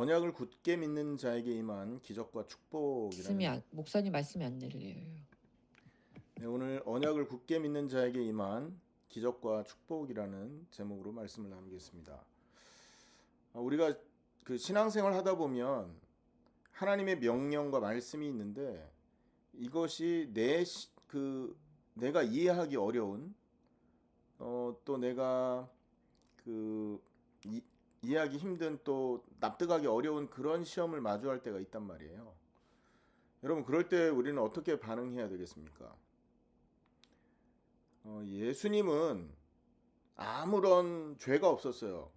언약을 굳게 믿는 자에게 임한 기적과 축복이라는 목사님 말씀이 안 들려요. 네, 오늘 언약을 굳게 믿는 자에게 임한 기적과 축복이라는 제목으로 말씀을 나누겠습니다. 우리가 그 신앙생활 하다 보면 하나님의 명령과 말씀이 있는데 이것이 내가 이해하기 어려운 또 내가 그 이해하기 힘든 또 납득하기 어려운 그런 시험을 마주할 때가 있단 말이에요. 여러분 그럴 때 우리는 어떻게 반응해야 되겠습니까? 예수님은 아무런 죄가 없었어요.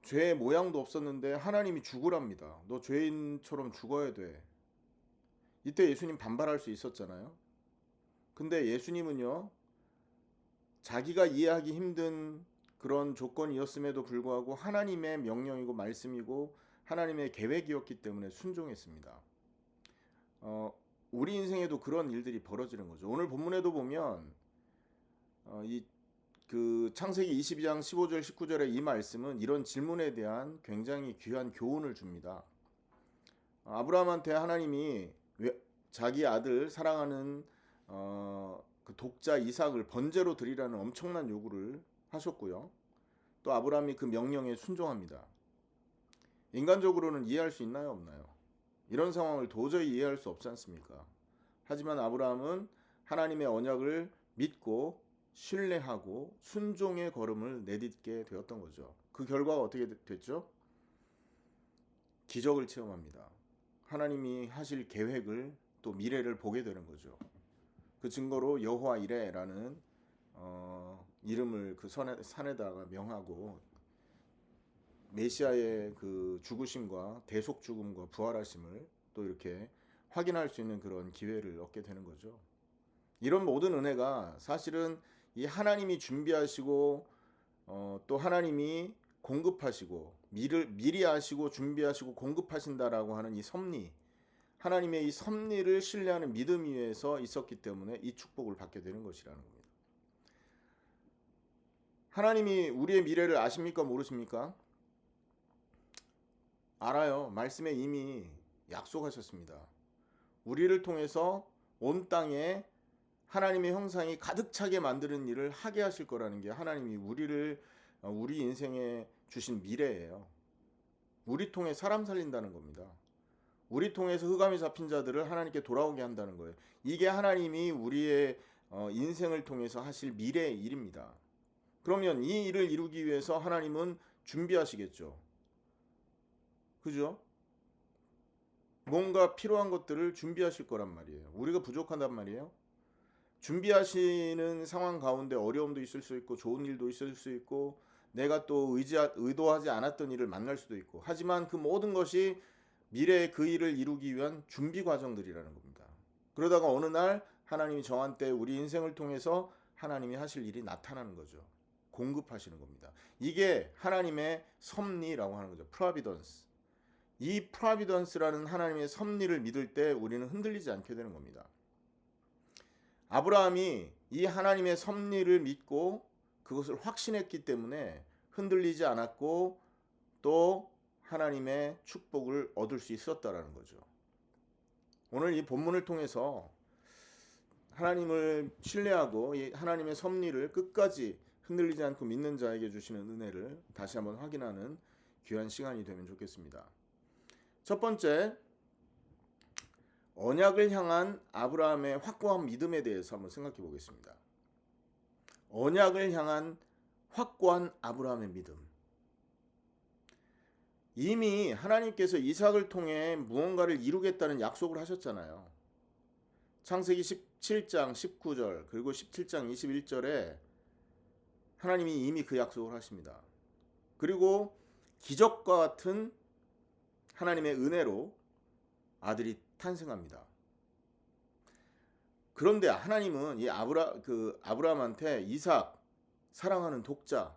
죄의 모양도 없었는데 하나님이 죽으랍니다. 너 죄인처럼 죽어야 돼. 이때 예수님 반발할 수 있었잖아요. 근데 예수님은요, 자기가 이해하기 힘든 그런 조건이었음에도 불구하고 하나님의 명령이고 말씀이고 하나님의 계획이었기 때문에 순종했습니다. 우리 인생에도 그런 일들이 벌어지는 거죠. 오늘 본문에도 보면 이 창세기 22장 15절 19절의 이 말씀은 이런 질문에 대한 굉장히 귀한 교훈을 줍니다. 아브라함한테 하나님이 자기 아들 사랑하는 그 독자 이삭을 번제로 드리라는 엄청난 요구를 하셨고요. 또 아브라함이 그 명령에 순종합니다. 인간적으로는 이해할 수 있나요, 없나요? 이런 상황을 도저히 이해할 수 없지 않습니까? 하지만 아브라함은 하나님의 언약을 믿고 신뢰하고 순종의 걸음을 내딛게 되었던 거죠. 그 결과가 어떻게 됐죠? 기적을 체험합니다. 하나님이 하실 계획을 또 미래를 보게 되는 거죠. 그 증거로 여호와 이레라는 이름을 그 산에다가 명하고 메시아의 그 죽으심과 대속 죽음과 부활하심을 또 이렇게 확인할 수 있는 그런 기회를 얻게 되는 거죠. 이런 모든 은혜가 사실은 이 하나님이 준비하시고 또 하나님이 공급하시고 미리 아시고 준비하시고 공급하신다라고 하는 이 섭리, 하나님의 이 섭리를 신뢰하는 믿음 위에서 있었기 때문에 이 축복을 받게 되는 것이라는 겁니다. 하나님이 우리의 미래를 아십니까 모르십니까? 알아요. 말씀에 이미 약속하셨습니다. 우리를 통해서 온 땅에 하나님의 형상이 가득 차게 만드는 일을 하게 하실 거라는 게 하나님이 우리 인생에 주신 미래예요. 우리 통해 사람 살린다는 겁니다. 우리 통해서 흑암이 잡힌 자들을 하나님께 돌아오게 한다는 거예요. 이게 하나님이 우리의 인생을 통해서 하실 미래의 일입니다. 그러면 이 일을 이루기 위해서 하나님은 준비하시겠죠. 그죠? 뭔가 필요한 것들을 준비하실 거란 말이에요. 우리가 부족하단 말이에요. 준비하시는 상황 가운데 어려움도 있을 수 있고 좋은 일도 있을 수 있고 내가 또 의도하지 않았던 일을 만날 수도 있고 하지만 그 모든 것이 미래의 그 일을 이루기 위한 준비 과정들이라는 겁니다. 그러다가 어느 날 하나님이 정한 때 우리 인생을 통해서 하나님이 하실 일이 나타나는 거죠. 공급하시는 겁니다. 이게 하나님의 섭리라고 하는 거죠. 프로비던스. 이 프로비던스라는 하나님의 섭리를 믿을 때 우리는 흔들리지 않게 되는 겁니다. 아브라함이 이 하나님의 섭리를 믿고 그것을 확신했기 때문에 흔들리지 않았고 또 하나님의 축복을 얻을 수 있었다라는 거죠. 오늘 이 본문을 통해서 하나님을 신뢰하고 이 하나님의 섭리를 끝까지 흔들리지 않고 믿는 자에게 주시는 은혜를 다시 한번 확인하는 귀한 시간이 되면 좋겠습니다. 첫 번째, 언약을 향한 아브라함의 확고한 믿음에 대해서 한번 생각해 보겠습니다. 언약을 향한 확고한 아브라함의 믿음. 이미 하나님께서 이삭을 통해 무언가를 이루겠다는 약속을 하셨잖아요. 창세기 17장 19절 그리고 17장 21절에 하나님이 이미 그 약속을 하십니다. 그리고 기적과 같은 하나님의 은혜로 아들이 탄생합니다. 그런데 하나님은 이 아브라함한테 이삭 사랑하는 독자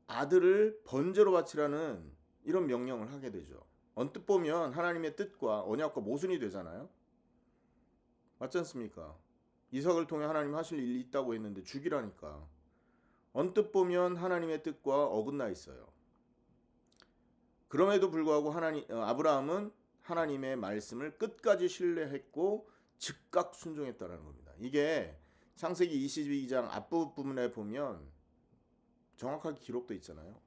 아들을 번제로 바치라는 이런 명령을 하게 되죠. 언뜻 보면 하나님의 뜻과 언약과 모순이 되잖아요. 맞지 않습니까? 이삭을 통해 하나님 하실 일이 있다고 했는데 죽이라니까. 언뜻 보면 하나님의 뜻과 어긋나 있어요. 그럼에도 불구하고 아브라함은 하나님의 말씀을 끝까지 신뢰했고 즉각 순종했다라는 겁니다. 이게 창세기 22장 앞부분에 보면 정확하게 기록되어 있잖아요.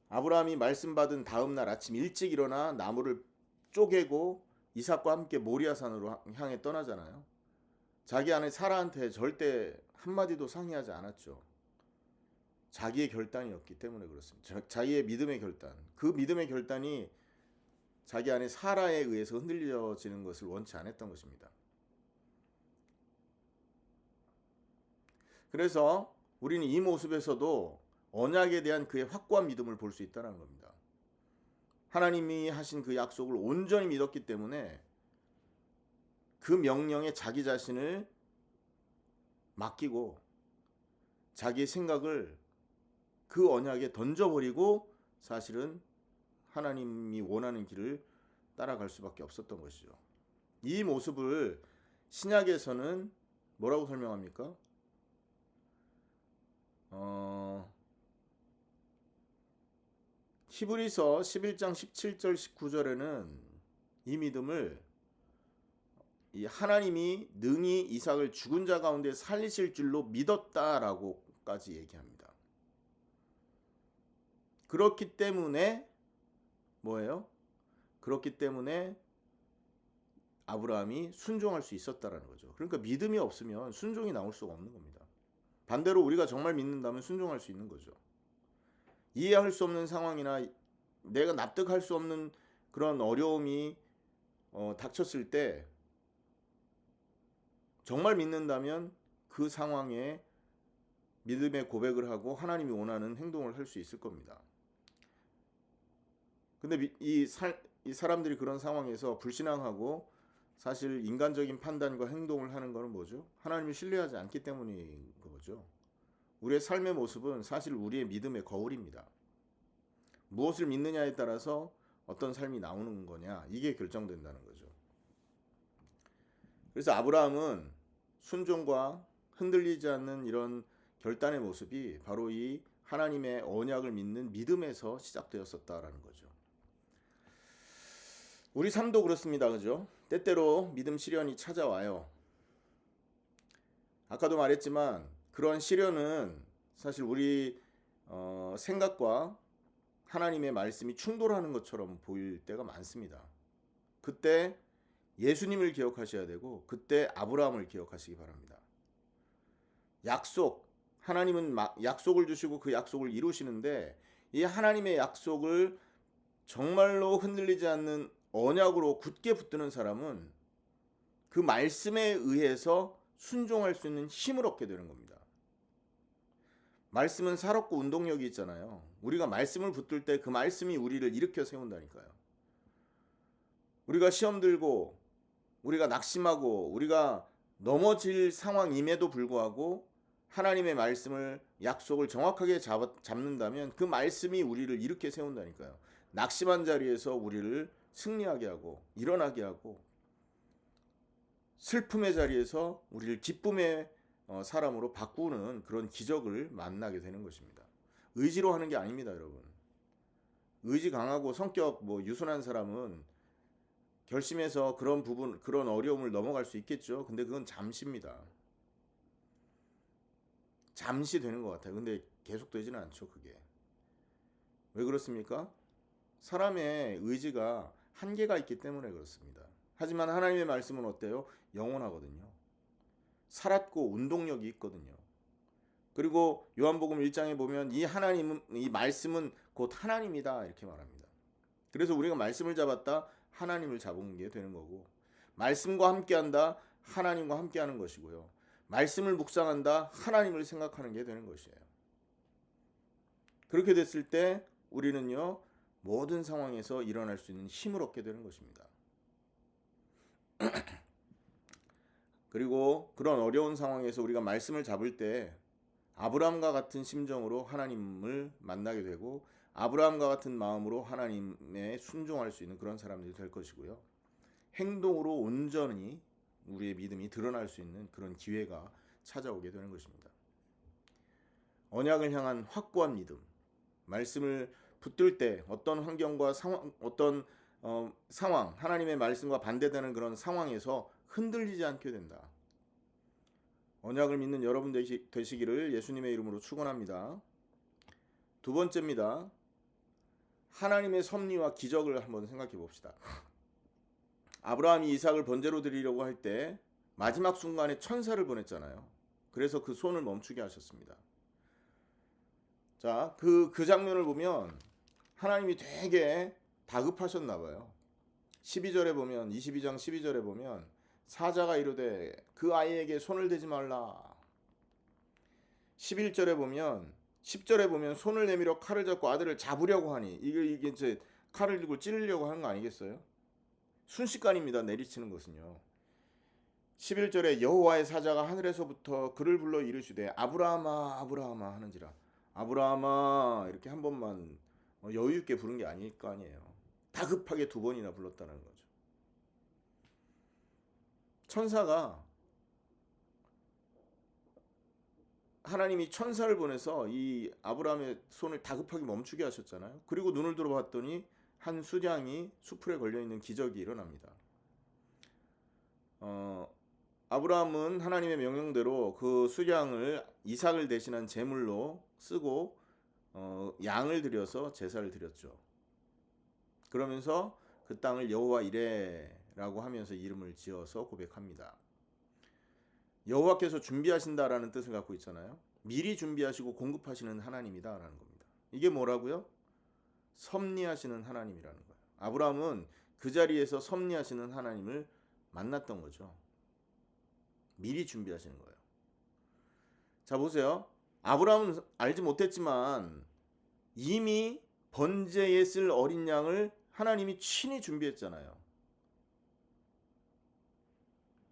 아브라함이 말씀 받은 다음 날 아침 일찍 일어나 나무를 쪼개고 이삭과 함께 모리아산으로 향해 떠나잖아요. 자기 아내 사라한테 절대 한마디도 상의하지 않았죠. 자기의 결단이었기 때문에 그렇습니다. 자기의 믿음의 결단. 그 믿음의 결단이 자기 아내 사라에 의해서 흔들려지는 것을 원치 않았던 것입니다. 그래서 우리는 이 모습에서도 언약에 대한 그의 확고한 믿음을 볼 수 있다는 겁니다. 하나님이 하신 그 약속을 온전히 믿었기 때문에 그 명령에 자기 자신을 맡기고 자기의 생각을 그 언약에 던져버리고 사실은 하나님이 원하는 길을 따라갈 수밖에 없었던 것이죠. 이 모습을 신약에서는 뭐라고 설명합니까? 히브리서 11장 17절 19절에는 이 믿음을 이 하나님이 능히 이삭을 죽은 자 가운데 살리실 줄로 믿었다라고까지 얘기합니다. 그렇기 때문에 뭐예요? 그렇기 때문에 아브라함이 순종할 수 있었다라는 거죠. 그러니까 믿음이 없으면 순종이 나올 수가 없는 겁니다. 반대로 우리가 정말 믿는다면 순종할 수 있는 거죠. 이해할 수 없는 상황이나 내가 납득할 수 없는 그런 어려움이 닥쳤을 때 정말 믿는다면 그 상황에 믿음의 고백을 하고 하나님이 원하는 행동을 할 수 있을 겁니다. 근데 이 사람들이 그런 상황에서 불신앙하고 사실 인간적인 판단과 행동을 하는 것은 뭐죠? 하나님을 신뢰하지 않기 때문인 거죠. 우리의 삶의 모습은 사실 우리의 믿음의 거울입니다. 무엇을 믿느냐에 따라서 어떤 삶이 나오는 거냐, 이게 결정된다는 거죠. 그래서 아브라함은 순종과 흔들리지 않는 이런 결단의 모습이 바로 이 하나님의 언약을 믿는 믿음에서 시작되었었다라는 거죠. 우리 삶도 그렇습니다. 그죠? 때때로 믿음 시련이 찾아와요. 아까도 말했지만 그러한 시련은 사실 우리 생각과 하나님의 말씀이 충돌하는 것처럼 보일 때가 많습니다. 그때 예수님을 기억하셔야 되고 그때 아브라함을 기억하시기 바랍니다. 약속, 하나님은 약속을 주시고 그 약속을 이루시는데 이 하나님의 약속을 정말로 흔들리지 않는 언약으로 굳게 붙드는 사람은 그 말씀에 의해서 순종할 수 있는 힘을 얻게 되는 겁니다. 말씀은 살았고 운동력이 있잖아요. 우리가 말씀을 붙들 때 그 말씀이 우리를 일으켜 세운다니까요. 우리가 시험 들고 우리가 낙심하고 우리가 넘어질 상황임에도 불구하고 하나님의 말씀을 약속을 정확하게 잡는다면 그 말씀이 우리를 일으켜 세운다니까요. 낙심한 자리에서 우리를 승리하게 하고 일어나게 하고 슬픔의 자리에서 우리를 기쁨의 사람으로 바꾸는 그런 기적을 만나게 되는 것입니다. 의지로 하는 게 아닙니다, 여러분. 의지 강하고 성격 유순한 사람은 결심해서 그런 어려움을 넘어갈 수 있겠죠. 근데 그건 잠시입니다. 잠시 되는 것 같아요. 근데 계속 되지는 않죠, 그게. 왜 그렇습니까? 사람의 의지가 한계가 있기 때문에 그렇습니다. 하지만 하나님의 말씀은 어때요? 영원하거든요. 살았고 운동력이 있거든요. 그리고 요한복음 1장에 보면 이 말씀은 곧 하나님이다 이렇게 말합니다. 그래서 우리가 말씀을 잡았다 하나님을 잡은 게 되는 거고, 말씀과 함께한다 하나님과 함께하는 것이고요. 말씀을 묵상한다 하나님을 생각하는 게 되는 것이에요. 그렇게 됐을 때 우리는요 모든 상황에서 일어날 수 있는 힘을 얻게 되는 것입니다. 그리고 그런 어려운 상황에서 우리가 말씀을 잡을 때 아브라함과 같은 심정으로 하나님을 만나게 되고 아브라함과 같은 마음으로 하나님에 순종할 수 있는 그런 사람들이 될 것이고요. 행동으로 온전히 우리의 믿음이 드러날 수 있는 그런 기회가 찾아오게 되는 것입니다. 언약을 향한 확고한 믿음, 말씀을 붙들 때 어떤 환경과 상황, 어떤 상황, 하나님의 말씀과 반대되는 그런 상황에서 흔들리지 않게 된다. 언약을 믿는 여러분 되시기를 예수님의 이름으로 축원합니다. 두 번째입니다. 하나님의 섭리와 기적을 한번 생각해 봅시다. 아브라함이 이삭을 번제로 드리려고 할 때 마지막 순간에 천사를 보냈잖아요. 그래서 그 손을 멈추게 하셨습니다. 자, 그 장면을 보면 하나님이 되게 다급하셨나 봐요. 12절에 보면 22장 12절에 보면 사자가 이르되 그 아이에게 손을 대지 말라. 11절에 보면 10절에 보면 손을 내밀어 칼을 잡고 아들을 잡으려고 하니 이게 이제 칼을 들고 찌르려고 하는 거 아니겠어요? 순식간입니다. 내리치는 것은요. 11절에 여호와의 사자가 하늘에서부터 그를 불러 이르시되 아브라함아 아브라함아 하는지라. 아브라함아 이렇게 한 번만 여유 있게 부른 게 아닐 거 아니에요. 다급하게 두 번이나 불렀다는 거죠. 천사가 하나님이 천사를 보내서 이 아브라함의 손을 다급하게 멈추게 하셨잖아요. 그리고 눈을 들어봤더니 한 수량이 수풀에 걸려있는 기적이 일어납니다. 아브라함은 하나님의 명령대로 그 수량을 이삭을 대신한 제물로 쓰고 양을 들여서 제사를 드렸죠. 그러면서 그 땅을 여호와 이레라고 하면서 이름을 지어서 고백합니다. 여호와께서 준비하신다라는 뜻을 갖고 있잖아요. 미리 준비하시고 공급하시는 하나님이다라는 겁니다. 이게 뭐라고요? 섭리하시는 하나님이라는 거예요. 아브라함은 그 자리에서 섭리하시는 하나님을 만났던 거죠. 미리 준비하시는 거예요. 자, 보세요. 아브라함은 알지 못했지만 이미 번제에 쓸 어린 양을 하나님이 친히 준비했잖아요.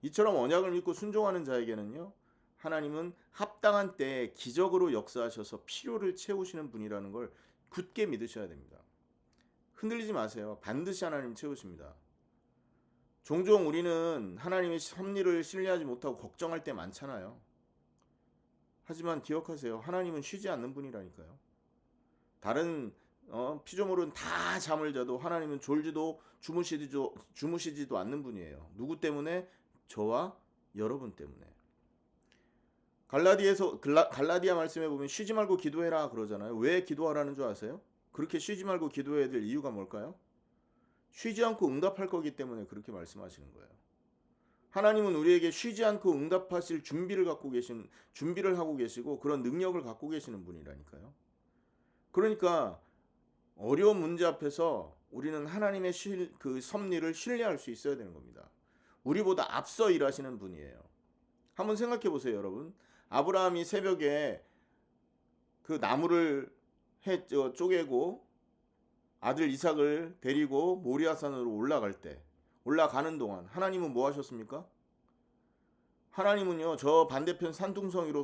이처럼 언약을 믿고 순종하는 자에게는요, 하나님은 합당한 때에 기적으로 역사하셔서 필요를 채우시는 분이라는 걸 굳게 믿으셔야 됩니다. 흔들리지 마세요. 반드시 하나님 채우십니다. 종종 우리는 하나님의 섭리를 신뢰하지 못하고 걱정할 때 많잖아요. 하지만 기억하세요. 하나님은 쉬지 않는 분이라니까요. 다른 피조물은 다 잠을 자도 하나님은 졸지도 주무시지도 않는 분이에요. 누구 때문에? 저와 여러분 때문에. 갈라디아 말씀에 보면 쉬지 말고 기도해라 그러잖아요. 왜 기도하라는 줄 아세요? 그렇게 쉬지 말고 기도해야 될 이유가 뭘까요? 쉬지 않고 응답할 거기 때문에 그렇게 말씀하시는 거예요. 하나님은 우리에게 쉬지 않고 응답하실 준비를 하고 계시고 그런 능력을 갖고 계시는 분이라니까요. 그러니까 어려운 문제 앞에서 우리는 하나님의 그 섭리를 신뢰할 수 있어야 되는 겁니다. 우리보다 앞서 일하시는 분이에요. 한번 생각해 보세요, 여러분. 아브라함이 새벽에 그 나무를 쪼개고 아들 이삭을 데리고 모리아산으로 올라가는 동안 하나님은 뭐 하셨습니까? 하나님은요, 저 반대편 산둥성이로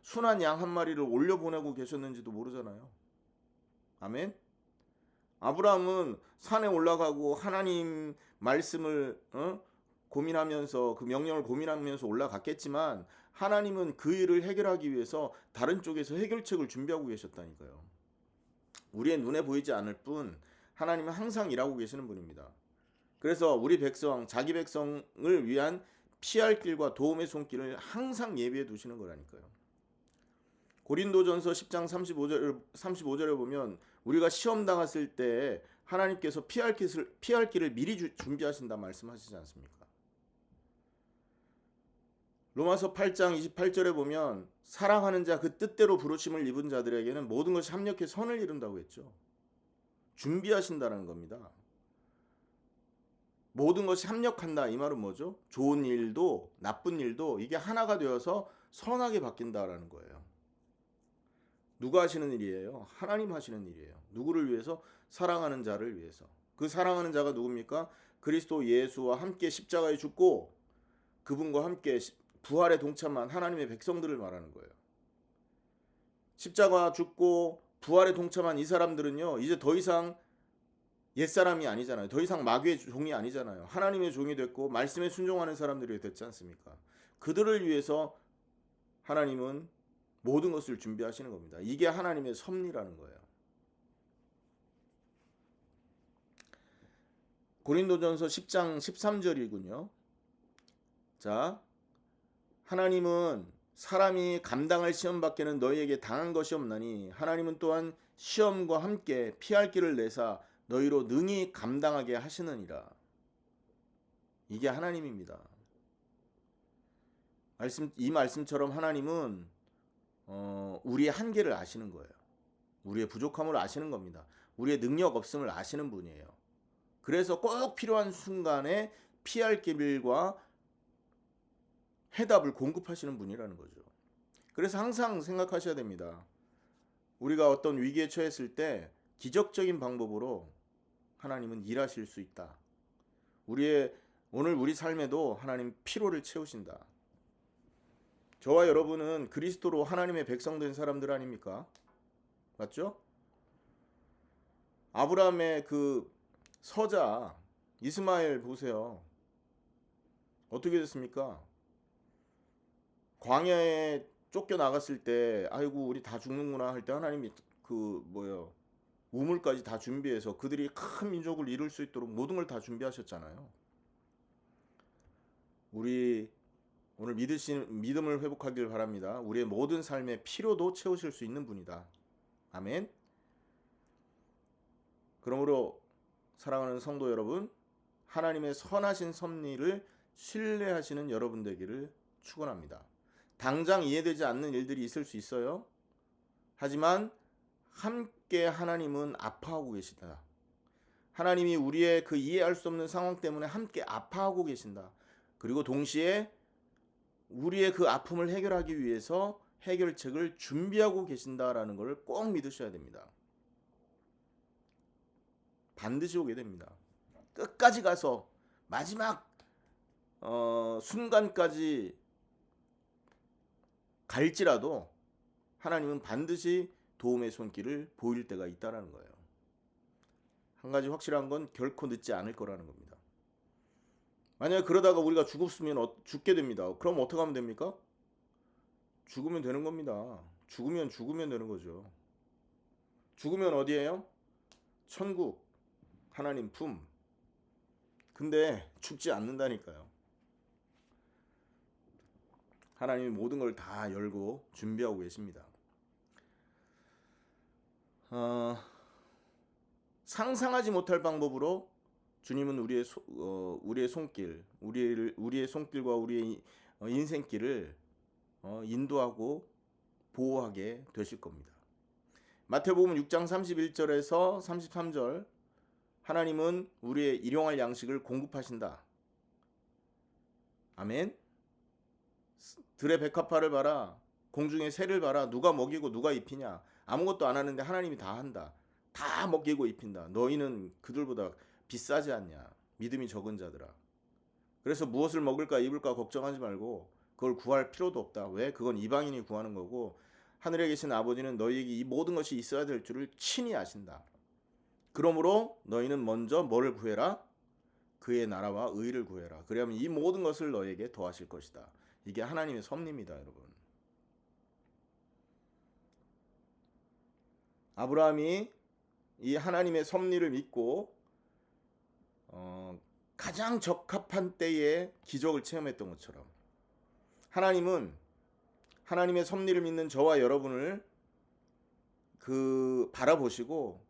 순한 양 한 마리를 올려보내고 계셨는지도 모르잖아요. 아멘? 아브라함은 산에 올라가고 하나님 말씀을 고민하면서 그 명령을 고민하면서 올라갔겠지만 하나님은 그 일을 해결하기 위해서 다른 쪽에서 해결책을 준비하고 계셨다니까요. 우리의 눈에 보이지 않을 뿐 하나님은 항상 일하고 계시는 분입니다. 그래서 우리 백성, 자기 백성을 위한 피할 길과 도움의 손길을 항상 예비해 두시는 거라니까요. 고린도전서 10장 35절에 보면 우리가 시험 당했을 때 하나님께서 피할 길을 미리 준비하신다 말씀하시지 않습니까? 로마서 8장 28절에 보면 사랑하는 자 그 뜻대로 부르심을 입은 자들에게는 모든 것이 합력해 선을 이룬다고 했죠. 준비하신다는 겁니다. 모든 것이 합력한다 이 말은 뭐죠? 좋은 일도 나쁜 일도 이게 하나가 되어서 선하게 바뀐다라는 거예요. 누가 하시는 일이에요? 하나님 하시는 일이에요. 누구를 위해서? 사랑하는 자를 위해서. 그 사랑하는 자가 누굽니까? 그리스도 예수와 함께 십자가에 죽고 그분과 함께 부활에 동참한 하나님의 백성들을 말하는 거예요. 십자가 죽고 부활에 동참한 이 사람들은요, 이제 더 이상 옛사람이 아니잖아요. 더 이상 마귀의 종이 아니잖아요. 하나님의 종이 됐고 말씀에 순종하는 사람들이 됐지 않습니까? 그들을 위해서 하나님은 모든 것을 준비하시는 겁니다. 이게 하나님의 섭리라는 거예요. 고린도전서 10장 13절이군요. 자, 하나님은 사람이 감당할 시험 밖에는 너희에게 당한 것이 없나니 하나님은 또한 시험과 함께 피할 길을 내사 너희로 능히 감당하게 하시느니라. 이게 하나님입니다. 이 말씀처럼 하나님은 우리의 한계를 아시는 거예요. 우리의 부족함을 아시는 겁니다. 우리의 능력 없음을 아시는 분이에요. 그래서 꼭 필요한 순간에 피할 길과 해답을 공급하시는 분이라는 거죠. 그래서 항상 생각하셔야 됩니다. 우리가 어떤 위기에 처했을 때 기적적인 방법으로 하나님은 일하실 수 있다. 오늘 우리 삶에도 하나님 피로를 채우신다. 저와 여러분은 그리스도로 하나님의 백성 된 사람들 아닙니까? 맞죠? 아브라함의 그 서자 이스마엘 보세요. 어떻게 됐습니까? 광야에 쫓겨 나갔을 때 아이고 우리 다 죽는구나 할 때 하나님이 우물까지 다 준비해서 그들이 큰 민족을 이룰 수 있도록 모든 걸 다 준비하셨잖아요. 우리 오늘 믿음을 회복하길 바랍니다. 우리의 모든 삶의 필요도 채우실 수 있는 분이다. 아멘. 그러므로 사랑하는 성도 여러분, 하나님의 선하신 섭리를 신뢰하시는 여러분 되기를 축원합니다. 당장 이해되지 않는 일들이 있을 수 있어요. 하지만 함께 하나님은 아파하고 계시다. 하나님이 우리의 그 이해할 수 없는 상황 때문에 함께 아파하고 계신다. 그리고 동시에 우리의 그 아픔을 해결하기 위해서 해결책을 준비하고 계신다라는 것을 꼭 믿으셔야 됩니다. 반드시 오게 됩니다. 끝까지 가서 마지막 순간까지 갈지라도 하나님은 반드시 도움의 손길을 보일 때가 있다라는 거예요. 한 가지 확실한 건 결코 늦지 않을 거라는 겁니다. 만약에 그러다가 우리가 죽게 됩니다. 그럼 어떻게 하면 됩니까? 죽으면 되는 겁니다. 죽으면 되는 거죠. 죽으면 어디예요? 천국, 하나님 품. 근데 죽지 않는다니까요. 하나님이 모든 걸 다 열고 준비하고 계십니다. 상상하지 못할 방법으로 주님은 우리의 손길, 우리의 손길과 우리의 인생길을 인도하고 보호하게 되실 겁니다. 마태복음 6장 31절에서 33절 하나님은 우리의 일용할 양식을 공급하신다. 아멘. 들의 백합화를 봐라. 공중의 새를 봐라. 누가 먹이고 누가 입히냐. 아무것도 안 하는데 하나님이 다 한다. 다 먹이고 입힌다. 너희는 그들보다 비싸지 않냐. 믿음이 적은 자들아. 그래서 무엇을 먹을까 입을까 걱정하지 말고 그걸 구할 필요도 없다. 왜? 그건 이방인이 구하는 거고 하늘에 계신 아버지는 너희에게 이 모든 것이 있어야 될 줄을 친히 아신다. 그러므로 너희는 먼저 뭐를 구해라? 그의 나라와 의를 구해라. 그러면 이 모든 것을 너희에게 더하실 것이다. 이게 하나님의 섭리입니다, 여러분. 아브라함이 이 하나님의 섭리를 믿고 가장 적합한 때에 기적을 체험했던 것처럼 하나님은 하나님의 섭리를 믿는 저와 여러분을 바라보시고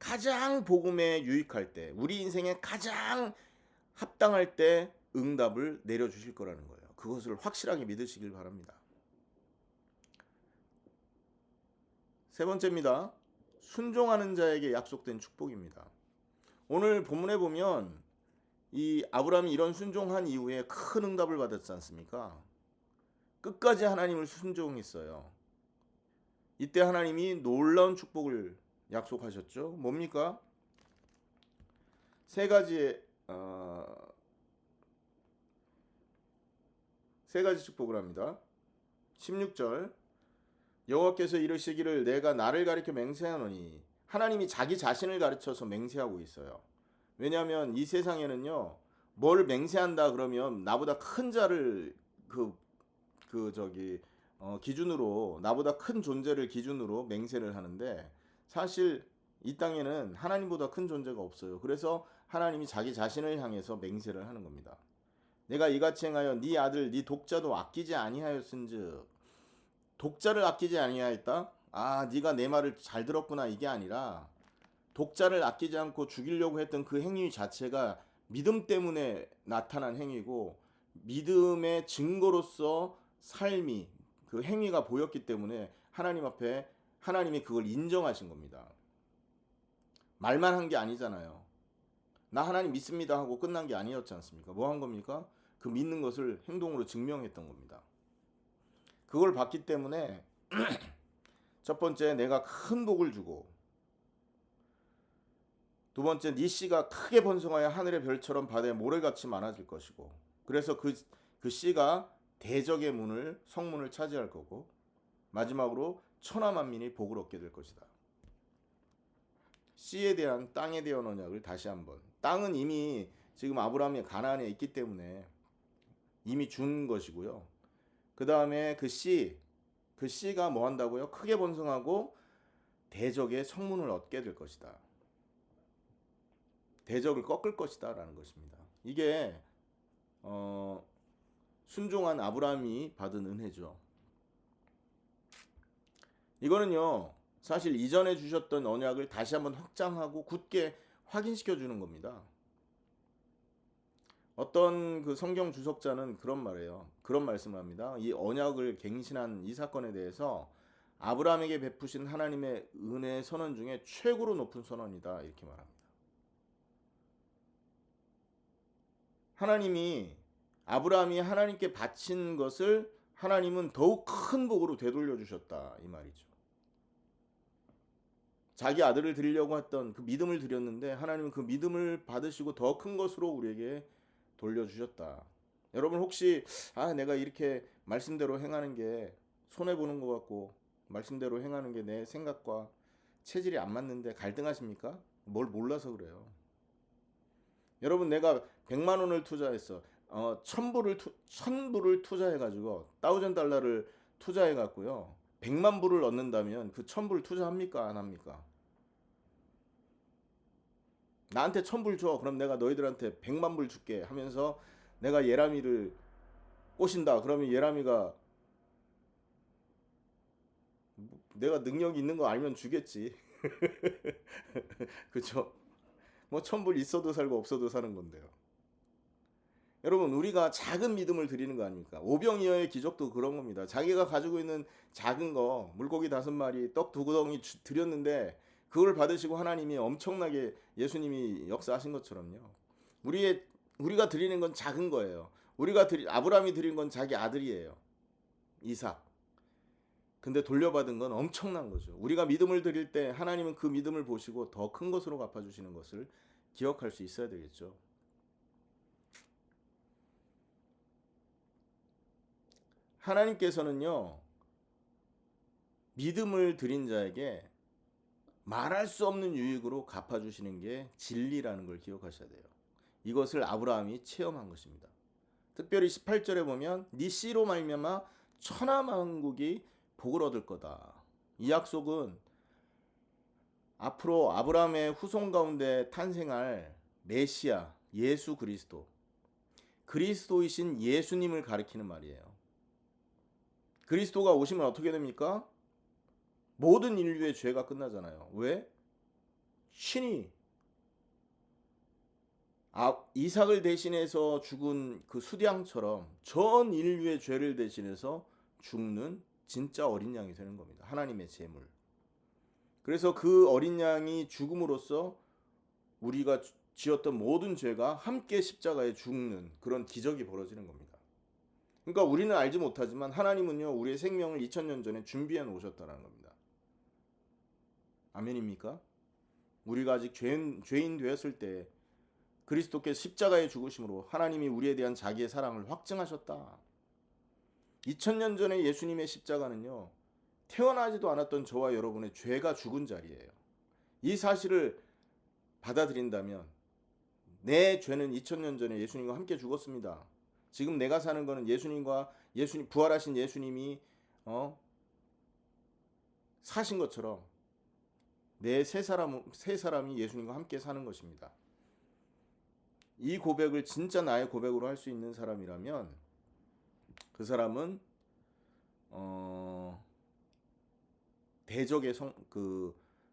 가장 복음에 유익할 때, 우리 인생에 가장 합당할 때 응답을 내려주실 거라는 거예요. 그것을 확실하게 믿으시길 바랍니다. 세 번째입니다. 순종하는 자에게 약속된 축복입니다. 오늘 본문에 보면 이 아브라함이 이런 순종한 이후에 큰 응답을 받았지 않습니까? 끝까지 하나님을 순종했어요. 이때 하나님이 놀라운 축복을 약속하셨죠. 뭡니까? 세 가지 축복을 합니다. 16절 여호와께서 이르시기를 내가 나를 가리켜 맹세하노니 하나님이 자기 자신을 가르쳐서 맹세하고 있어요. 왜냐하면 이 세상에는요 뭘 맹세한다 그러면 나보다 큰 자를 기준으로 나보다 큰 존재를 기준으로 맹세를 하는데 사실 이 땅에는 하나님보다 큰 존재가 없어요. 그래서 하나님이 자기 자신을 향해서 맹세를 하는 겁니다. 내가 이같이 행하여 네 아들 네 독자도 아끼지 아니하였은즉. 독자를 아끼지 아니하였다? 아, 네가 내 말을 잘 들었구나, 이게 아니라 독자를 아끼지 않고 죽이려고 했던 그 행위 자체가 믿음 때문에 나타난 행위고, 믿음의 증거로서 삶이, 그 행위가 보였기 때문에 하나님 앞에 하나님이 그걸 인정하신 겁니다. 말만 한 게 아니잖아요. 나 하나님 믿습니다 하고 끝난 게 아니었지 않습니까? 뭐 한 겁니까? 그 믿는 것을 행동으로 증명했던 겁니다. 그걸 봤기 때문에 첫 번째, 내가 큰 복을 주고, 두 번째, 네 씨가 크게 번성하여 하늘의 별처럼 바다의 모래같이 많아질 것이고, 그래서 그 씨가 대적의 문을, 성문을 차지할 거고, 마지막으로 천하 만민이 복을 얻게 될 것이다. 씨에 대한, 땅에 대한 언약을 다시 한번, 땅은 이미 지금 아브라함이 가나안에 있기 때문에 이미 준 것이고요. 그 다음에 그 씨가 뭐 한다고요? 크게 번성하고 대적의 성문을 얻게 될 것이다. 대적을 꺾을 것이다 라는 것입니다. 이게 순종한 아브라함이 받은 은혜죠. 이거는요, 사실 이전에 주셨던 언약을 다시 한번 확장하고 굳게 확인시켜 주는 겁니다. 어떤 그 성경 주석자는 그런 말이에요. 그런 말씀을 합니다. 이 언약을 갱신한 이 사건에 대해서 아브라함에게 베푸신 하나님의 은혜의 선언 중에 최고로 높은 선언이다, 이렇게 말합니다. 하나님이, 아브라함이 하나님께 바친 것을 하나님은 더욱 큰 복으로 되돌려 주셨다, 이 말이죠. 자기 아들을 드리려고 했던 그 믿음을 드렸는데 하나님은 그 믿음을 받으시고 더 큰 것으로 우리에게 돌려주셨다. 여러분 혹시 내가 이렇게 말씀대로 행하는 게 손해보는 것 같고, 말씀대로 행하는 게 내 생각과 체질이 안 맞는데 갈등하십니까? 뭘 몰라서 그래요. 여러분, 내가 100만 원을 투자했어. 1000불을 투자해가지고 $1000를 투자해갖고요, 100만 불을 얻는다면 그 1000불 투자합니까, 안 합니까? 나한테 1000불 줘. 그럼 내가 너희들한테 100만 불 줄게 하면서 내가 예람이를 꼬신다. 그러면 예람이가 내가 능력이 있는 거 알면 주겠지. 그쵸? 뭐 1000불 있어도 살고 없어도 사는 건데요. 여러분, 우리가 작은 믿음을 드리는 거 아닙니까? 오병이어의 기적도 그런 겁니다. 자기가 가지고 있는 작은 거, 물고기 5마리, 떡 2구덩이 드렸는데 그걸 받으시고 하나님이 엄청나게, 예수님이 역사하신 것처럼요. 우리가 드리는 건 작은 거예요. 아브라함이 드린 건 자기 아들이에요, 이삭. 근데 돌려받은 건 엄청난 거죠. 우리가 믿음을 드릴 때 하나님은 그 믿음을 보시고 더 큰 것으로 갚아주시는 것을 기억할 수 있어야 되겠죠. 하나님께서는요, 믿음을 드린 자에게 말할 수 없는 유익으로 갚아주시는 게 진리라는 걸 기억하셔야 돼요. 이것을 아브라함이 체험한 것입니다. 특별히 18절에 보면 네 씨로 말미암아 천하 만국이 복을 얻을 거다. 이 약속은 앞으로 아브라함의 후손 가운데 탄생할 메시아 예수 그리스도이신 예수님을 가리키는 말이에요. 그리스도가 오시면 어떻게 됩니까? 모든 인류의 죄가 끝나잖아요. 왜? 신이 이삭을 대신해서 죽은 그 수량처럼 전 인류의 죄를 대신해서 죽는 진짜 어린 양이 되는 겁니다. 하나님의 제물. 그래서 그 어린 양이 죽음으로써 우리가 지었던 모든 죄가 함께 십자가에 죽는 그런 기적이 벌어지는 겁니다. 그러니까 우리는 알지 못하지만 하나님은요, 우리의 생명을 2000년 전에 준비해 놓으셨다는 겁니다. 아멘입니까? 우리가 아직 죄인 되었을 때 그리스도께서 십자가에 죽으심으로 하나님이 우리에 대한 자기의 사랑을 확증하셨다. 2000년 전에 예수님의 십자가는요, 태어나지도 않았던 저와 여러분의 죄가 죽은 자리예요. 이 사실을 받아들인다면 내 죄는 2000년 전에 예수님과 함께 죽었습니다. 지금 내가 사는 거는 예수님 부활하신 예수님이 사신 것처럼 새 사람이 예수님과 함께 사는 것입니다. 이 고백을 진짜 나의 고백으로 할 수 있는 사람이라면 그 사람은 대적의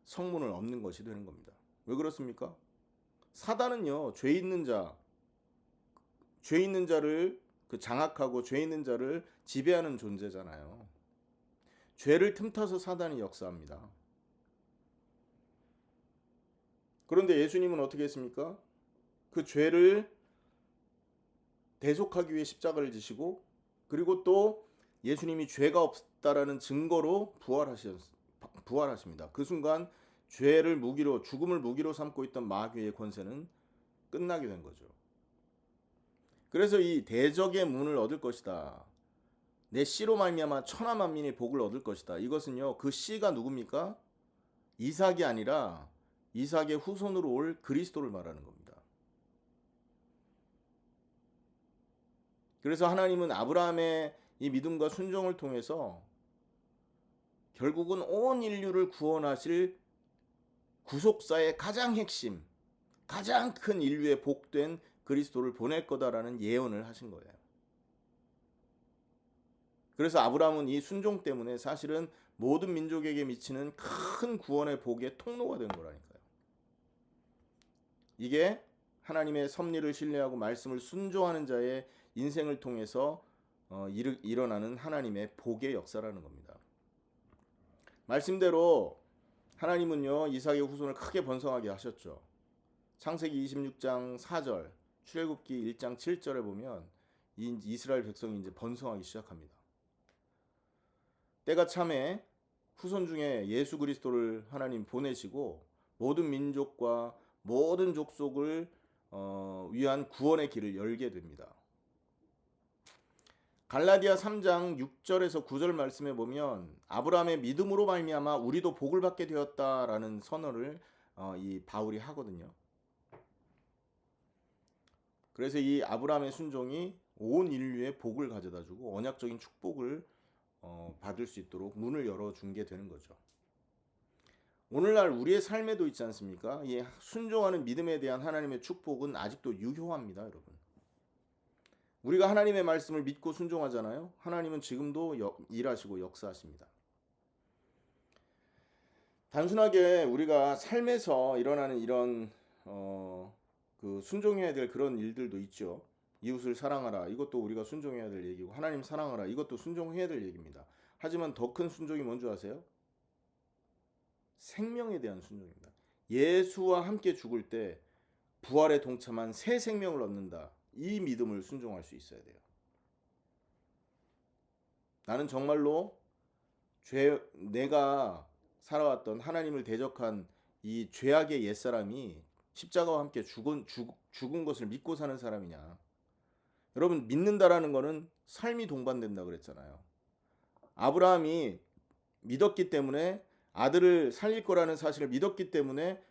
성문을 얻는 것이 되는 겁니다. 왜 그렇습니까? 사단은요, 죄 있는 자를 장악하고 죄 있는 자를 지배하는 존재잖아요. 죄를 틈타서 사단이 역사합니다. 그런데 예수님은 어떻게 했습니까? 그 죄를 대속하기 위해 십자가를 지시고, 그리고 또 예수님이 죄가 없다라는 증거로 부활하십니다. 그 순간 죽음을 무기로 삼고 있던 마귀의 권세는 끝나게 된 거죠. 그래서 이 대적의 문을 얻을 것이다. 내 씨로 말미암아 천하 만민이 복을 얻을 것이다. 이것은요, 그 씨가 누굽니까? 이삭이 아니라 이삭의 후손으로 올 그리스도를 말하는 겁니다. 그래서 하나님은 아브라함의 이 믿음과 순종을 통해서 결국은 온 인류를 구원하실 구속사의 가장 핵심, 가장 큰 인류의 복된 그리스도를 보낼 거다라는 예언을 하신 거예요. 그래서 아브라함은 이 순종 때문에 사실은 모든 민족에게 미치는 큰 구원의 복의 통로가 된 거라니까요. 이게 하나님의 섭리를 신뢰하고 말씀을 순종하는 자의 인생을 통해서 일어나는 하나님의 복의 역사라는 겁니다. 말씀대로 하나님은요, 이삭의 후손을 크게 번성하게 하셨죠. 창세기 26장 4절, 출애굽기 1장 7절에 보면 이스라엘 백성이 이제 번성하기 시작합니다. 때가 참에 후손 중에 예수 그리스도를 하나님 보내시고 모든 민족과 모든 족속을 위한 구원의 길을 열게 됩니다. 갈라디아 3장 6절에서 9절 말씀에 보면 아브라함의 믿음으로 말미암아 우리도 복을 받게 되었다라는 선언을 이 바울이 하거든요. 그래서 이 아브라함의 순종이 온 인류의 복을 가져다주고 언약적인 축복을 받을 수 있도록 문을 열어준 게 되는 거죠. 오늘날 우리의 삶에도 있지 않습니까? 이 순종하는 믿음에 대한 하나님의 축복은 아직도 유효합니다, 여러분. 우리가 하나님의 말씀을 믿고 순종하잖아요. 하나님은 지금도 일하시고 역사하십니다. 단순하게 우리가 삶에서 일어나는 이런 순종해야 될 그런 일들도 있죠. 이웃을 사랑하라. 이것도 우리가 순종해야 될 얘기고, 하나님 사랑하라. 이것도 순종해야 될 얘기입니다. 하지만 더 큰 순종이 뭔지 아세요? 생명에 대한 순종입니다. 예수와 함께 죽을 때 부활에 동참한 새 생명을 얻는다. 이 믿음을 순종할 수 있어야 돼요. 나는 정말로 내가 살아왔던 하나님을 대적한 이 죄악의 옛사람이 십자가와 함께 죽은 것을 믿고 사는 사람이냐. 여러분, 믿는다라는 거는 삶이 동반된다 그랬잖아요. 아브라함이 믿었기 때문에 아들을 살릴 거라는 사실을 믿었기 때문에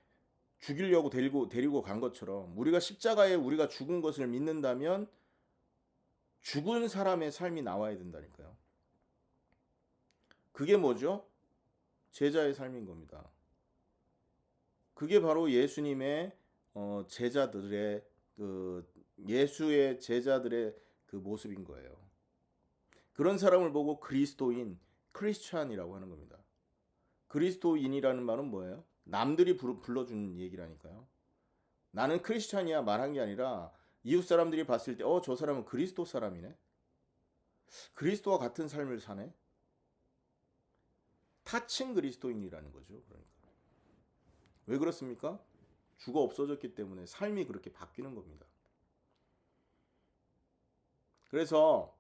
죽이려고 데리고 간 것처럼 우리가 십자가에 우리가 죽은 것을 믿는다면 죽은 사람의 삶이 나와야 된다니까요. 그게 뭐죠? 제자의 삶인 겁니다. 그게 바로 예수님의 제자들의 예수의 제자들의 그 모습인 거예요. 그런 사람을 보고 그리스도인, 크리스찬이라고 하는 겁니다. 그리스도인이라는 말은 뭐예요? 남들이 불러주는 얘기라니까요. 나는 크리스찬이야 말한 게 아니라 이웃 사람들이 봤을 때 저 사람은 그리스도 사람이네. 그리스도와 같은 삶을 사네. 타칭 그리스도인이라는 거죠. 그러니까. 왜 그렇습니까? 죽어 없어졌기 때문에 삶이 그렇게 바뀌는 겁니다. 그래서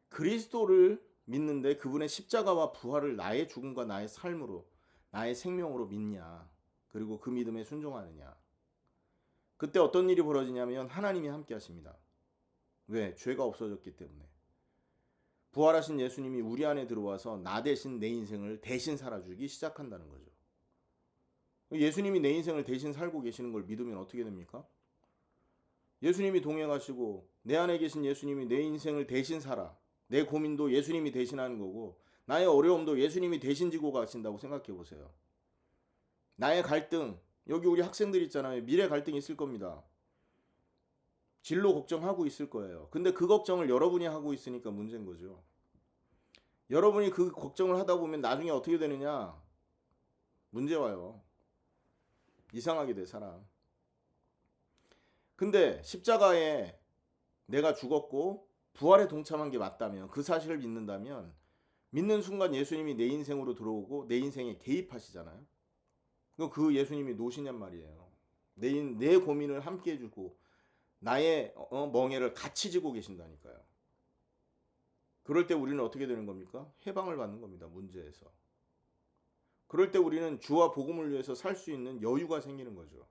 그리스도를 믿는데 그분의 십자가와 부활을 나의 죽음과 나의 삶으로, 나의 생명으로 믿냐, 그리고 그 믿음에 순종하느냐. 그때 어떤 일이 벌어지냐면 하나님이 함께 하십니다. 왜? 죄가 없어졌기 때문에. 부활하신 예수님이 우리 안에 들어와서 나 대신 내 인생을 대신 살아주기 시작한다는 거죠. 예수님이 내 인생을 대신 살고 계시는 걸 믿으면 어떻게 됩니까? 예수님이 동행하시고 내 안에 계신 예수님이 내 인생을 대신 살아. 내 고민도 예수님이 대신하는 거고 나의 어려움도 예수님이 대신 지고 가신다고 생각해 보세요. 나의 갈등, 여기 우리 학생들 있잖아요. 미래 갈등이 있을 겁니다. 진로 걱정하고 있을 거예요. 근데 그 걱정을 여러분이 하고 있으니까 문제인 거죠. 여러분이 그 걱정을 하다 보면 나중에 어떻게 되느냐? 문제 와요. 이상하게 돼, 사람. 근데 십자가에 내가 죽었고 부활에 동참한 게 맞다면, 그 사실을 믿는다면, 믿는 순간 예수님이 내 인생으로 들어오고 내 인생에 개입하시잖아요. 그럼 그 예수님이 노시냔 말이에요. 내 고민을 함께 해주고 나의 멍에를 같이 지고 계신다니까요. 그럴 때 우리는 어떻게 되는 겁니까? 해방을 받는 겁니다. 문제에서. 그럴 때 우리는 주와 복음을 위해서 살 수 있는 여유가 생기는 거죠.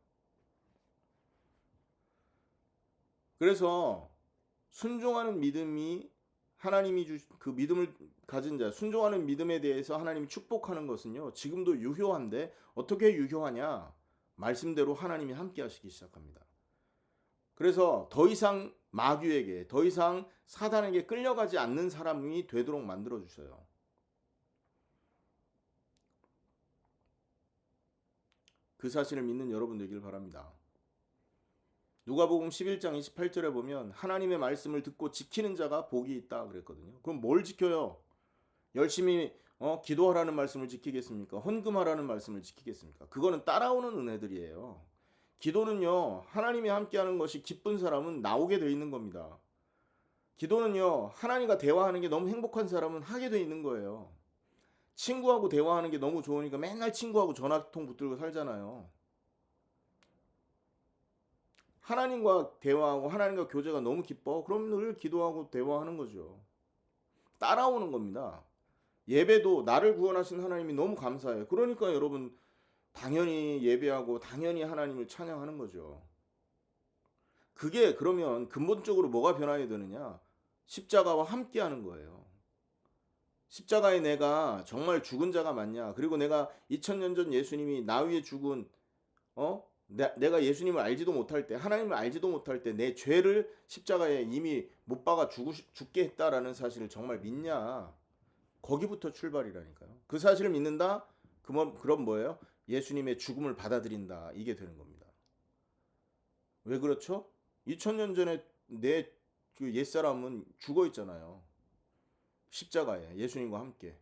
그래서 순종하는 믿음이 하나님이 그 믿음을 가진 자, 순종하는 믿음에 대해서 하나님이 축복하는 것은요, 지금도 유효한데, 어떻게 유효하냐? 말씀대로 하나님이 함께 하시기 시작합니다. 그래서 더 이상 마귀에게, 더 이상 사단에게 끌려가지 않는 사람이 되도록 만들어 주셔요. 그 사실을 믿는 여러분 되길 바랍니다. 누가복음 11장 28절에 보면 하나님의 말씀을 듣고 지키는 자가 복이 있다 그랬거든요. 그럼 뭘 지켜요? 열심히 기도하라는 말씀을 지키겠습니까? 헌금하라는 말씀을 지키겠습니까? 그거는 따라오는 은혜들이에요. 기도는요, 하나님이 함께하는 것이 기쁜 사람은 나오게 돼 있는 겁니다. 기도는요, 하나님과 대화하는 게 너무 행복한 사람은 하게 돼 있는 거예요. 친구하고 대화하는 게 너무 좋으니까 맨날 친구하고 전화통 붙들고 살잖아요. 하나님과 대화하고 하나님과 교제가 너무 기뻐? 그럼 늘 기도하고 대화하는 거죠. 따라오는 겁니다. 예배도 나를 구원하신 하나님이 너무 감사해요. 그러니까 여러분 당연히 예배하고 당연히 하나님을 찬양하는 거죠. 그게 그러면 근본적으로 뭐가 변화해야 되느냐? 십자가와 함께 하는 거예요. 십자가에 내가 정말 죽은 자가 맞냐? 그리고 내가 2000년 전 예수님이 나 위에 죽은 내가 예수님을 알지도 못할 때, 하나님을 알지도 못할 때 내 죄를 십자가에 이미 못 박아 죽게 했다라는 사실을 정말 믿냐? 거기부터 출발이라니까요. 그 사실을 믿는다? 그럼 뭐예요? 예수님의 죽음을 받아들인다. 이게 되는 겁니다. 왜 그렇죠? 2000년 전에 내 그 옛사람은 죽어 있잖아요. 십자가에 예수님과 함께.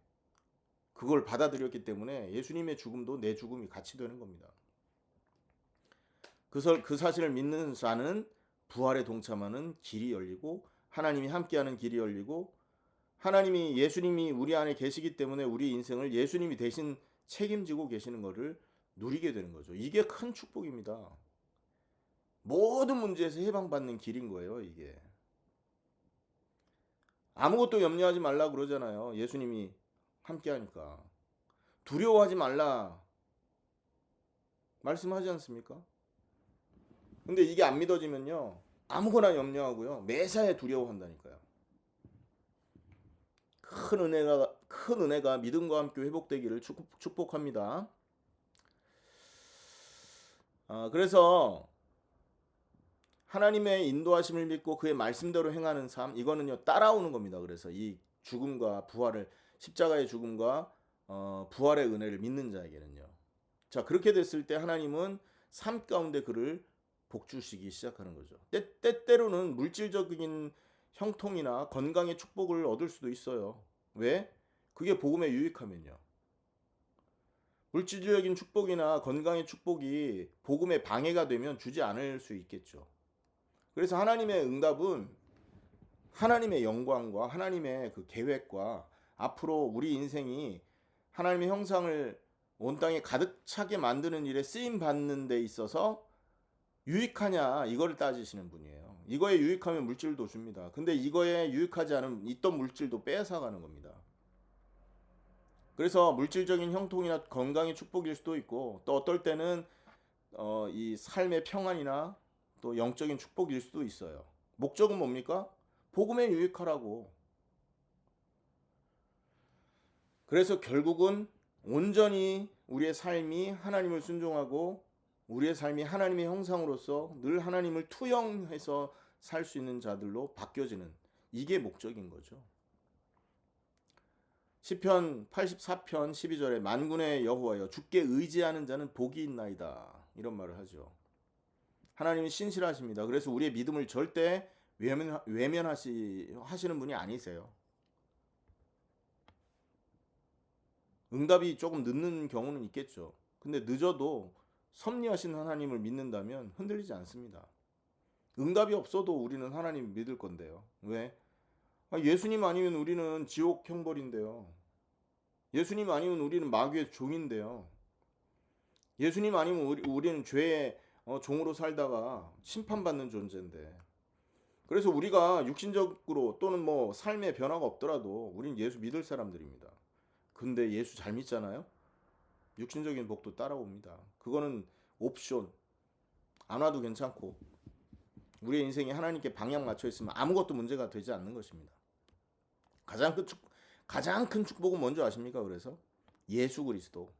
그걸 받아들였기 때문에 예수님의 죽음도 내 죽음이 같이 되는 겁니다. 그 사실을 믿는 자는 부활에 동참하는 길이 열리고 하나님이 함께하는 길이 열리고 예수님이 우리 안에 계시기 때문에 우리 인생을 예수님이 대신 책임지고 계시는 것을 누리게 되는 거죠. 이게 큰 축복입니다. 모든 문제에서 해방받는 길인 거예요, 이게. 아무것도 염려하지 말라 그러잖아요. 예수님이 함께하니까. 두려워하지 말라 말씀하지 않습니까? 근데 이게 안 믿어지면요, 아무거나 염려하고요, 매사에 두려워한다니까요. 큰 은혜가 믿음과 함께 회복되기를 축복합니다. 그래서 하나님의 인도하심을 믿고 그의 말씀대로 행하는 삶, 이거는요 따라오는 겁니다. 그래서 이 죽음과 부활을, 십자가의 죽음과 부활의 은혜를 믿는 자에게는요. 자, 그렇게 됐을 때 하나님은 삶 가운데 그를 복주시기 시작하는 거죠. 때때로는 물질적인 형통이나 건강의 축복을 얻을 수도 있어요. 왜? 그게 복음에 유익하면요. 물질적인 축복이나 건강의 축복이 복음에 방해가 되면 주지 않을 수 있겠죠. 그래서 하나님의 응답은 하나님의 영광과 하나님의 그 계획과 앞으로 우리 인생이 하나님의 형상을 온 땅에 가득 차게 만드는 일에 쓰임 받는 데 있어서 유익하냐, 이거를 따지시는 분이에요. 이거에 유익하면 물질도 줍니다. 근데 이거에 유익하지 않은 있던 물질도 빼앗아가는 겁니다. 그래서 물질적인 형통이나 건강의 축복일 수도 있고, 또 어떨 때는 이 삶의 평안이나 또 영적인 축복일 수도 있어요. 목적은 뭡니까? 복음에 유익하라고. 그래서 결국은 온전히 우리의 삶이 하나님을 순종하고 우리의 삶이 하나님의 형상으로서 늘 하나님을 투영해서 살 수 있는 자들로 바뀌어지는, 이게 목적인 거죠. 시편 84편 12절에 만군의 여호와여 주께 의지하는 자는 복이 있나이다, 이런 말을 하죠. 하나님은 신실하십니다. 그래서 우리의 믿음을 절대 외면하시는 분이 아니세요. 응답이 조금 늦는 경우는 있겠죠. 근데 늦어도 섭리하신 하나님을 믿는다면 흔들리지 않습니다. 응답이 없어도 우리는 하나님 믿을 건데요. 왜? 예수님 아니면 우리는 지옥 형벌인데요. 예수님 아니면 우리는 마귀의 종인데요. 예수님 아니면 우리는 죄의 종으로 살다가 심판받는 존재인데. 그래서 우리가 육신적으로 또는 뭐 삶의 변화가 없더라도 우린 예수 믿을 사람들입니다. 근데 예수 잘 믿잖아요? 육신적인 복도 따라옵니다. 그거는 옵션. 안 와도 괜찮고 우리의 인생이 하나님께 방향 맞춰 있으면 아무것도 문제가 되지 않는 것입니다. 가장 큰 축복은 뭔지 아십니까? 그래서 예수 그리스도.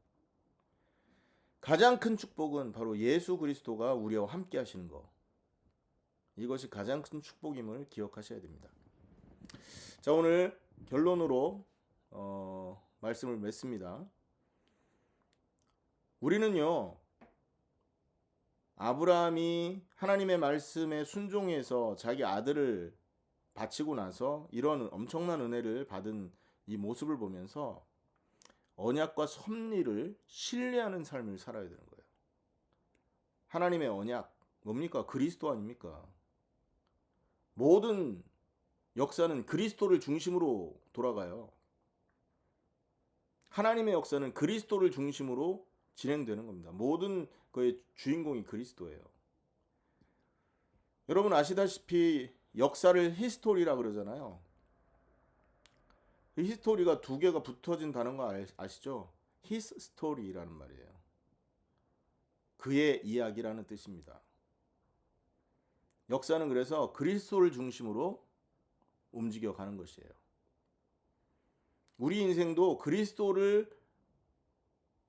가장 큰 축복은 바로 예수 그리스도가 우리와 함께 하시는 것. 이것이 가장 큰 축복임을 기억하셔야 됩니다. 자, 오늘 결론으로 말씀을 맺습니다. 우리는요, 아브라함이 하나님의 말씀에 순종해서 자기 아들을 바치고 나서 이런 엄청난 은혜를 받은 이 모습을 보면서 언약과 섭리를 신뢰하는 삶을 살아야 되는 거예요. 하나님의 언약 뭡니까? 그리스도 아닙니까? 모든 역사는 그리스도를 중심으로 돌아가요. 하나님의 역사는 그리스도를 중심으로 진행되는 겁니다. 모든 그의 주인공이 그리스도예요. 여러분 아시다시피 역사를 히스토리라 그러잖아요. 그 히스토리가 두 개가 붙어진 단어인 거 아시죠? His story라는 말이에요. 그의 이야기라는 뜻입니다. 역사는 그래서 그리스도를 중심으로 움직여 가는 것이에요. 우리 인생도 그리스도를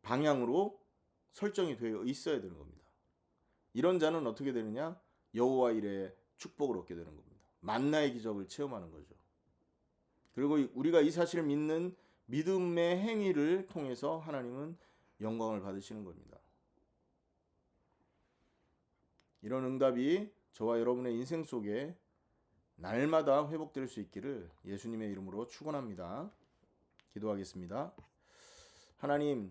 방향으로 설정이 되어 있어야 되는 겁니다. 이런 자는 어떻게 되느냐? 여호와 일에 축복을 얻게 되는 겁니다. 만나의 기적을 체험하는 거죠. 그리고 우리가 이 사실을 믿는 믿음의 행위를 통해서 하나님은 영광을 받으시는 겁니다. 이런 응답이 저와 여러분의 인생 속에 날마다 회복될 수 있기를 예수님의 이름으로 축원합니다. 기도하겠습니다. 하나님,